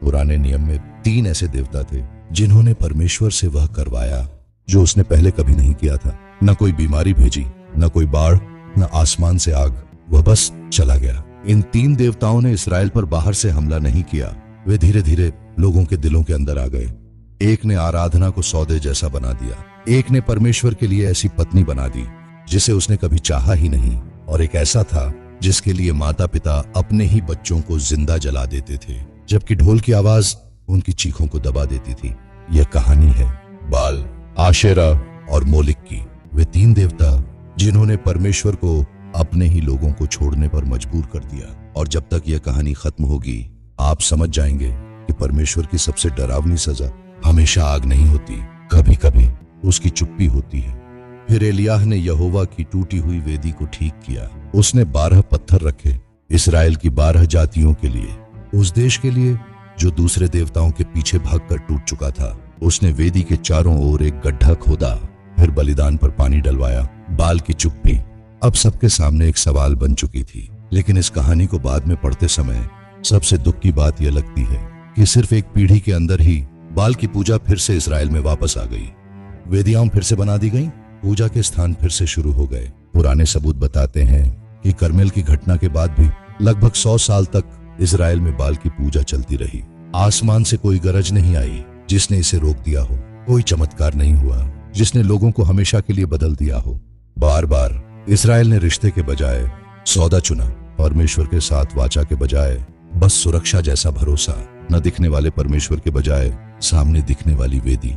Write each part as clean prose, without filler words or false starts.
पुराने नियम में 3 ऐसे देवता थे जिन्होंने परमेश्वर से वह करवाया जो उसने पहले कभी नहीं किया था। न कोई बीमारी भेजी, न कोई बाढ़, न आसमान से आग, वह बस चला गया। इन 3 देवताओं ने इसराइल पर बाहर से हमला नहीं किया, वे धीरे धीरे लोगों के दिलों के अंदर आ गए। एक ने आराधना को सौदे जैसा बना दिया, एक ने परमेश्वर के लिए ऐसी पत्नी बना दी जिसे उसने कभी चाहा ही नहीं, और एक ऐसा था जिसके लिए माता पिता अपने ही बच्चों को जिंदा जला देते थे, जबकि ढोल की आवाज उनकी चीखों को दबा देती थी। यह कहानी है बाल, आशेरा और मोलिक की। वे 3 देवता जिन्होंने परमेश्वर को अपने ही लोगों को छोड़ने पर मजबूर कर दिया। और जब तक यह कहानी खत्म होगी आप समझ जाएंगे कि परमेश्वर की सबसे डरावनी सजा हमेशा आग नहीं होती, कभी कभी उसकी चुप्पी होती है। फिर एलियाह ने यहोवा की टूटी हुई वेदी को ठीक किया। उसने 12 पत्थर रखे इसराइल की 12 जातियों के लिए, उस देश के लिए जो दूसरे देवताओं के पीछे भागकर टूट चुका था। उसने वेदी के चारों ओर एक गड्ढा खोदा, फिर बलिदान पर पानी डलवाया। बाल की चुप्पी अब सबके सामने एक सवाल बन चुकी थी। लेकिन इस कहानी को बाद में पढ़ते समय सबसे दुख की बात यह लगती है कि सिर्फ एक पीढ़ी के अंदर ही बाल की पूजा फिर से इसराइल में वापस आ गई। वेदियां फिर से बना दी गईं, पूजा के स्थान फिर से शुरू हो गए। पुराने सबूत बताते हैं कि करमेल की घटना के बाद भी लगभग 100 साल तक इसराइल में बाल की पूजा चलती रही। आसमान से कोई गरज नहीं आई जिसने इसे रोक दिया हो, कोई चमत्कार नहीं हुआ जिसने लोगों को हमेशा के लिए बदल दिया हो। बार बार इसराइल ने रिश्ते के बजाय सौदा चुना, परमेश्वर के साथ वाचा के बजाय बस सुरक्षा जैसा भरोसा, न दिखने वाले परमेश्वर के बजाय सामने दिखने वाली वेदी।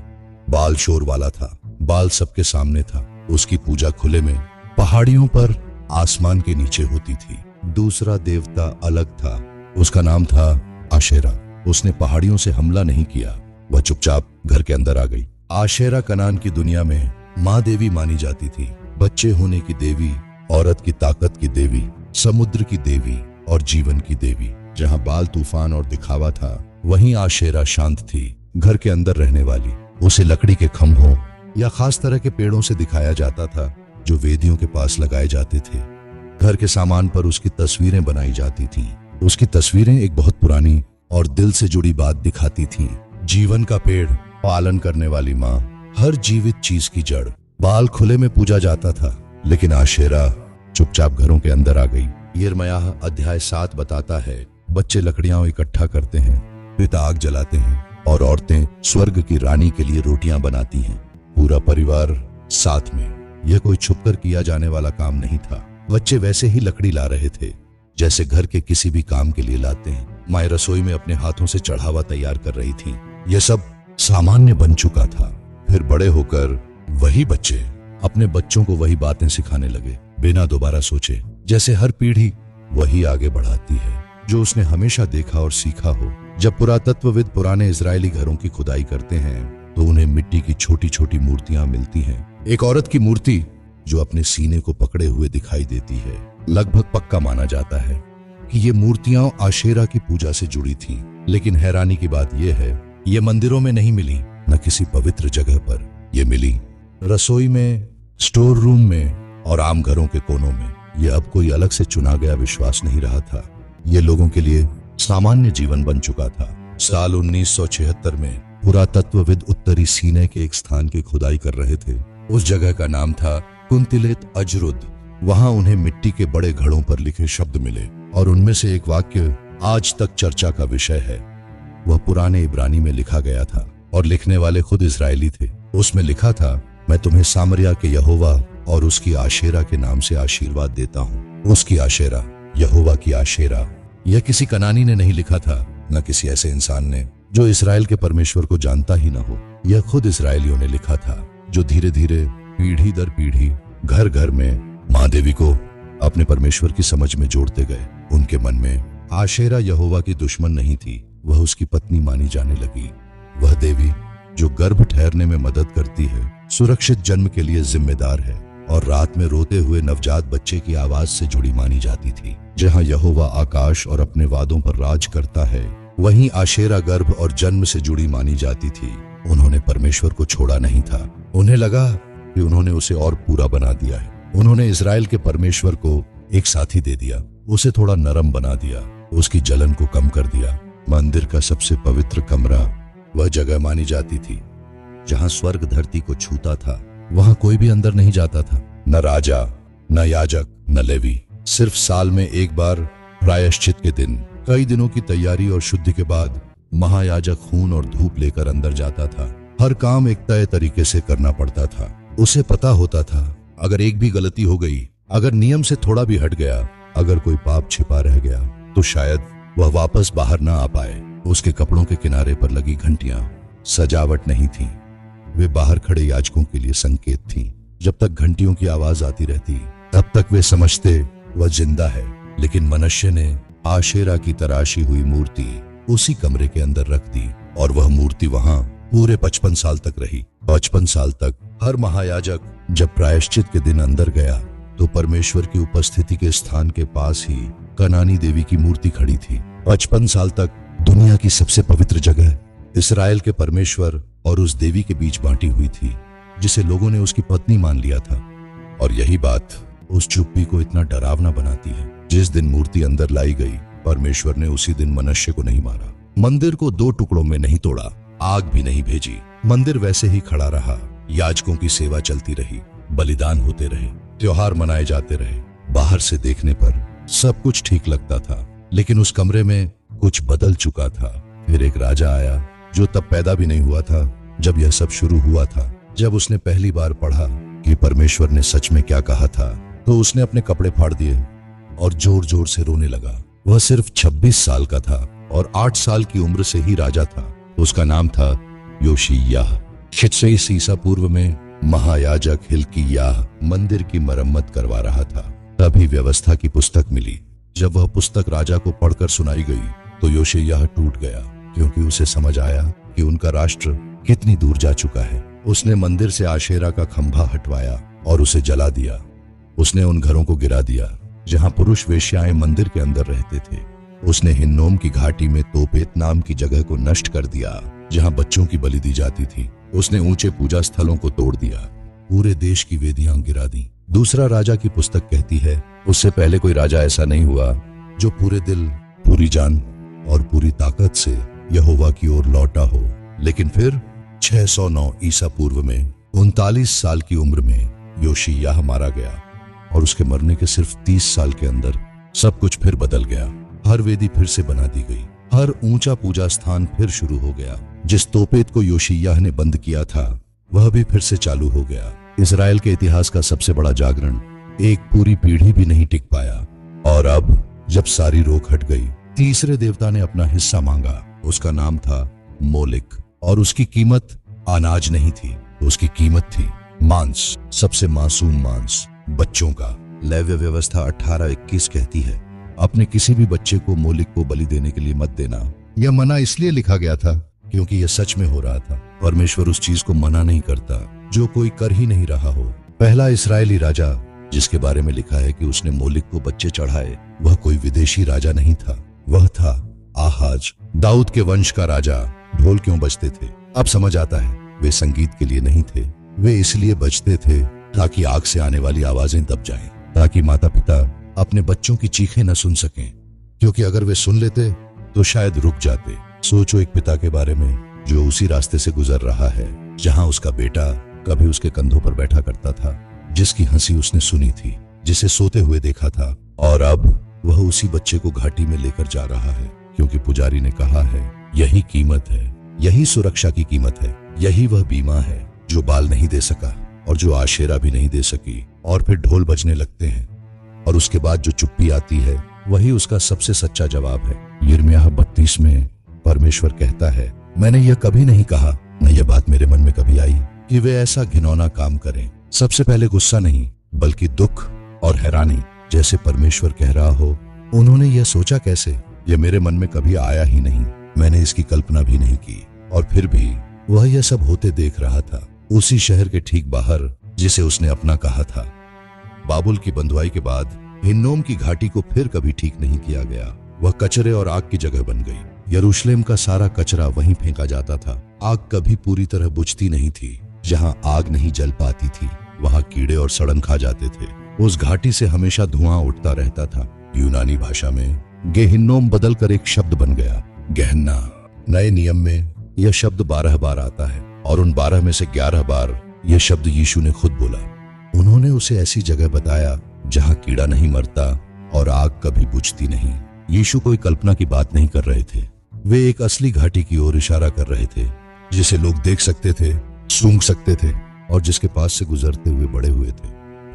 बाल शोर वाला था, बाल सबके सामने था, उसकी पूजा खुले में पहाड़ियों पर आसमान के नीचे होती थी। दूसरा देवता अलग था, उसका नाम था आशेरा। उसने पहाड़ियों से हमला नहीं किया, वह चुपचाप घर के अंदर आ गई। आशेरा कनान की दुनिया में माँ देवी मानी जाती थी, बच्चे होने की देवी, औरत की ताकत की देवी, समुद्र की देवी और जीवन की देवी। जहाँ बाल तूफान और दिखावा था, वहीं आशेरा शांत थी, घर के अंदर रहने वाली। उसे लकड़ी के खंभों या खास तरह के पेड़ों से दिखाया जाता था जो वेदियों के पास लगाए जाते थे। घर के सामान पर उसकी तस्वीरें बनाई जाती थीं। उसकी तस्वीरें एक बहुत पुरानी और दिल से जुड़ी बात दिखाती थीं। जीवन का पेड़, पालन करने वाली माँ, हर जीवित चीज की जड़। बाल खुले में पूजा जाता था, लेकिन आशेरा चुपचाप घरों के अंदर आ गई। यिर्मयाह अध्याय 7 बताता है, बच्चे लकड़ियां इकट्ठा करते हैं, पिता आग जलाते हैं और औरतें स्वर्ग की रानी के लिए रोटियां बनाती हैं। पूरा परिवार साथ में। यह कोई छुपकर किया जाने वाला काम नहीं था। बच्चे वैसे ही लकड़ी ला रहे थे जैसे घर के किसी भी काम के लिए लाते हैं। माँ रसोई में अपने हाथों से चढ़ावा तैयार कर रही थी। यह सब सामान्य बन चुका था। फिर बड़े होकर वही बच्चे अपने बच्चों को वही बातें सिखाने लगे, बिना दोबारा सोचे, जैसे हर पीढ़ी वही आगे बढ़ाती है जो उसने हमेशा देखा और सीखा हो। जब पुरातत्वविद पुराने इजरायली घरों की खुदाई करते हैं तो उन्हें मिट्टी की छोटी छोटी मूर्तियां मिलती हैं। एक औरत की मूर्ति जो अपने सीने को पकड़े हुए दिखाई देती है। लगभग पक्का माना जाता है कि ये मूर्तियां आशेरा की पूजा से जुड़ी थीं। लेकिन हैरानी की बात यह है, ये मंदिरों में नहीं मिली, न किसी पवित्र जगह पर। ये मिली रसोई में, स्टोर रूम में और आम घरों के कोनों में। यह अब कोई अलग से चुना गया विश्वास नहीं रहा था, ये लोगों के लिए सामान्य जीवन बन चुका था। साल 1976 में पुरातत्वविद उत्तरी सीने के एक स्थान की खुदाई कर रहे थे। उस जगह का नाम था कुंतिलेत अजरुद। वहां उन्हें मिट्टी के बड़े घड़ों पर लिखे शब्द मिले और उनमें से एक वाक्य आज तक चर्चा का विषय है। वह पुराने इब्रानी में लिखा गया था और लिखने वाले खुद इजरायली थे। उसमें लिखा था, मैं तुम्हें सामरिया के यहोवा और उसकी आशेरा के नाम से आशीर्वाद देता हूँ। उसकी आशेरा, यहोवा की आशेरा। यह किसी कनानी ने नहीं लिखा था, न किसी ऐसे इंसान ने जो इसराइल के परमेश्वर को जानता ही न हो। यह खुद इसराइलियों ने लिखा था, जो धीरे धीरे पीढ़ी दर पीढ़ी घर घर में माँ देवी को अपने परमेश्वर की समझ में जोड़ते गए। उनके मन में आशेरा यहोवा की दुश्मन नहीं थी, वह उसकी पत्नी मानी जाने लगी। वह देवी जो गर्भ ठहरने में मदद करती है, सुरक्षित जन्म के लिए जिम्मेदार है और रात में रोते हुए नवजात बच्चे की आवाज से जुड़ी मानी जाती थी। जहाँ यहोवा आकाश और अपने वादों पर राज करता है, वहीं आशेरा गर्भ और जन्म से जुड़ी मानी जाती थी। उन्होंने परमेश्वर को छोड़ा नहीं था। उन्हें लगा कि उन्होंने उसे और पूरा बना दिया है। उन्होंने इजराइल के परमेश्वर को एक साथी दे दिया, उसे थोड़ा नरम बना दिया, उसकी जलन को कम कर दिया। मंदिर का सबसे पवित्र कमरा वह जगह मानी जाती थी जहां स्वर्ग धरती को छूता था। वहां कोई भी अंदर नहीं जाता था, न राजा, न याजक, न लेवी। सिर्फ साल में एक बार प्रायश्चित के दिन, कई दिनों की तैयारी और शुद्धि के बाद महायाजक खून और धूप लेकर अंदर जाता था। हर काम एक तय तरीके से करना पड़ता था। उसे पता होता था अगर एक भी गलती हो गई, अगर नियम से थोड़ा भी हट गया, अगर कोई पाप छिपा रह गया, तो शायद वह वापस बाहर ना आ पाए। उसके कपड़ों के किनारे पर लगी घंटियां सजावट नहीं थी, वे बाहर खड़े याजकों के लिए संकेत थीं। जब तक घंटियों की आवाज आती रहती तब तक वे समझते वह जिंदा है। लेकिन मनुष्य ने आशेरा की तराशी हुई मूर्ति उसी कमरे के अंदर रख दी और वह मूर्ति वहां पूरे 55 साल तक रही। 55 साल तक हर महायाजक जब प्रायश्चित के दिन अंदर गया तो परमेश्वर की उपस्थिति के स्थान के पास ही कनानी देवी की मूर्ति खड़ी थी। 55 साल तक दुनिया की सबसे पवित्र जगह इस्राएल के परमेश्वर और उस देवी के बीच बांटी हुई थी जिसे लोगों ने उसकी पत्नी मान लिया था। और यही बात उस चुप्पी को इतना डरावना बनाती है। जिस दिन मूर्ति अंदर लाई गई, परमेश्वर ने उसी दिन मनुष्य को नहीं मारा, मंदिर को 2 टुकड़ों में नहीं तोड़ा, आग भी नहीं भेजी। मंदिर वैसे ही खड़ा रहा, याजकों की सेवा चलती रही, बलिदान होते रहे, त्योहार मनाए जाते रहे। बाहर से देखने पर सब कुछ ठीक लगता था, लेकिन उस कमरे में कुछ बदल चुका था। फिर एक राजा आया जो तब पैदा भी नहीं हुआ था जब यह सब शुरू हुआ था। जब उसने पहली बार पढ़ा कि परमेश्वर ने सच में क्या कहा था, तो उसने अपने कपड़े फाड़ दिए और जोर जोर से रोने लगा। वह सिर्फ 26 साल का था और 8 साल की उम्र से ही राजा था। उसका नाम था योशिय्याह। 6 ईसा पूर्व में महायाजक हिल्किय्याह मंदिर की मरम्मत करवा रहा था। तभी व्यवस्था की पुस्तक मिली। जब वह पुस्तक राजा को पढ़कर सुनाई गई तो योशिय्याह टूट गया, क्योंकि उसे समझ आया कि उनका राष्ट्र कितनी दूर जा चुका है। उसने मंदिर से आशेरा का खंभा हटवाया और उसे जला दिया। उसने उन घरों को गिरा दिया जहां पुरुष वेश्याएं मंदिर के अंदर रहते थे। उसने हिन्नोम की घाटी में तोपेत नाम की जगह को नष्ट कर दिया जहां बच्चों की बलि दी जाती थी। उसने ऊंचे पूजा स्थलों को तोड़ दिया, पूरे देश की वेदियां गिरा दी। दूसरा राजा की पुस्तक कहती है, उससे पहले कोई राजा ऐसा नहीं हुआ जो पूरे दिल, पूरी जान और पूरी ताकत से यहोवा की ओर लौटा हो। लेकिन फिर 609 ईसा पूर्व में 39 साल की उम्र में योशिय्याह मारा गया और उसके मरने के सिर्फ 30 साल के अंदर सब कुछ फिर बदल गया। हर वेदी फिर से बना दी गई, हर ऊंचा पूजा स्थान फिर शुरू हो गया। जिस तोपेत को योशिय्याह ने बंद किया था वह भी फिर से चालू हो गया। इजराइल के इतिहास का सबसे बड़ा जागरण एक पूरी पीढ़ी भी नहीं टिक पाया। और अब जब सारी रोक हट गई, तीसरे देवता ने अपना हिस्सा मांगा। उसका नाम था मोलिक और उसकी कीमत अनाज नहीं थी, उसकी कीमत थी मांस, सबसे मासूम मांस, बच्चों का। लेव्य व्यवस्था 18:21 कहती है, अपने किसी भी बच्चे को मोलिक को बलि देने के लिए मत देना। यह मना इसलिए लिखा गया था क्योंकि यह सच में हो रहा था। परमेश्वर उस चीज को मना नहीं करता जो कोई कर ही नहीं रहा हो। पहला इस्राएली राजा जिसके बारे में लिखा है कि उसने मोलिक को बच्चे चढ़ाए, वह कोई विदेशी राजा नहीं था, वह था आहाज, दाऊद के वंश का राजा। ढोल क्यों बजते थे? अब समझ आता है, वे संगीत के लिए नहीं थे, वे इसलिए बजते थे ताकि आग से आने वाली आवाजें दब जाएं, ताकि माता पिता अपने बच्चों की चीखें न सुन सकें, क्योंकि अगर वे सुन लेते तो शायद रुक जाते। सोचो एक पिता के बारे में जो उसी रास्ते से गुजर रहा है जहां उसका बेटा कभी उसके कंधों पर बैठा करता था, जिसकी हंसी उसने सुनी थी, जिसे सोते हुए देखा था, और अब वह उसी बच्चे को घाटी में लेकर जा रहा है, क्योंकि पुजारी ने कहा है यही कीमत है, यही सुरक्षा की कीमत है, यही वह बीमा है जो बाल नहीं दे सका और जो आशेरा भी नहीं दे सकी। और फिर ढोल बजने लगते हैं और उसके बाद जो चुप्पी आती है वही उसका सबसे सच्चा जवाब है। यिर्मयाह 32 में परमेश्वर कहता है, मैंने यह कभी नहीं कहा, न यह बात मेरे मन में कभी आई कि वे ऐसा घिनौना काम करें। सबसे पहले गुस्सा नहीं बल्कि दुख और हैरानी, जैसे परमेश्वर कह रहा हो, उन्होंने यह सोचा कैसे? यह मेरे मन में कभी आया ही नहीं, मैंने इसकी कल्पना भी नहीं की। और फिर भी वह यह सब होते देख रहा था, उसी शहर के ठीक बाहर जिसे उसने अपना कहा था। बाबुल की बंधुआई के बाद हिन्नोम की घाटी को फिर कभी ठीक नहीं किया गया। वह कचरे और आग की जगह बन गई। यरूशलेम का सारा कचरा वहीं फेंका जाता था। आग कभी पूरी तरह बुझती नहीं थी। जहां आग नहीं जल पाती थी वहां कीड़े और सड़न खा जाते थे। उस घाटी से हमेशा धुआं उठता रहता था। यूनानी भाषा में गेहिन्नोम बदलकर एक शब्द बन गया गहना। नए नियम में यह शब्द 12 बार आता है और उन 12 में से 11 बार यह शब्द यीशु ने खुद बोला। उन्होंने उसे ऐसी जगह बताया जहां कीड़ा नहीं मरता और आग कभी बुझती नहीं। यीशु कोई कल्पना की बात नहीं कर रहे थे, वे एक असली घाटी की ओर इशारा कर रहे थे जिसे लोग देख सकते थे, सूंघ सकते थे और जिसके पास से गुजरते हुए बड़े हुए थे।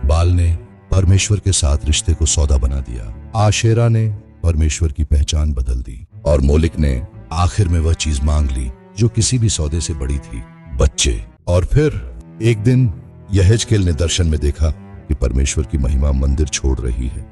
बाल ने परमेश्वर के साथ रिश्ते को सौदा बना दिया, आशेरा ने परमेश्वर की पहचान बदल दी और मोलिक ने आखिर में वह चीज मांग ली जो किसी भी सौदे से बड़ी थी, बच्चे। और फिर एक दिन यहेजकेल ने दर्शन में देखा कि परमेश्वर की महिमा मंदिर छोड़ रही है।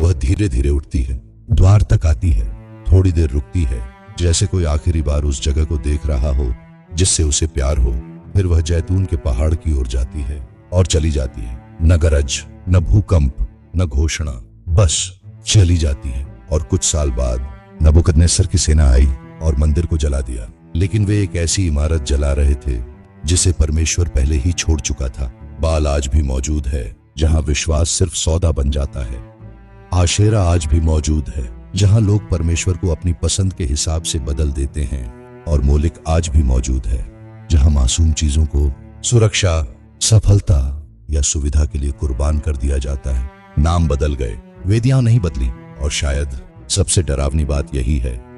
वह धीरे धीरे उठती है, द्वार तक आती है, थोड़ी देर रुकती है, जैसे कोई आखिरी बार उस जगह को देख रहा हो जिससे उसे प्यार हो। फिर वह जैतून के पहाड़ की ओर जाती है और चली जाती है। न गरज, न भूकंप, न घोषणा, बस चली जाती है। और कुछ साल बाद नबूकदनेस्सर की सेना आई और मंदिर को जला दिया। लेकिन वे एक ऐसी इमारत जला रहे थे जिसे परमेश्वर पहले ही छोड़ चुका था। बाल आज भी मौजूद है जहां विश्वास सिर्फ सौदा बन जाता है। आशेरा आज भी मौजूद है जहां लोग परमेश्वर को अपनी पसंद के हिसाब से बदल देते हैं। और मोलिक आज भी मौजूद है जहां मासूम चीजों को सुरक्षा, सफलता या सुविधा के लिए कुर्बान कर दिया जाता है। नाम बदल गए, वेदियां नहीं बदली और शायद सबसे डरावनी बात यही है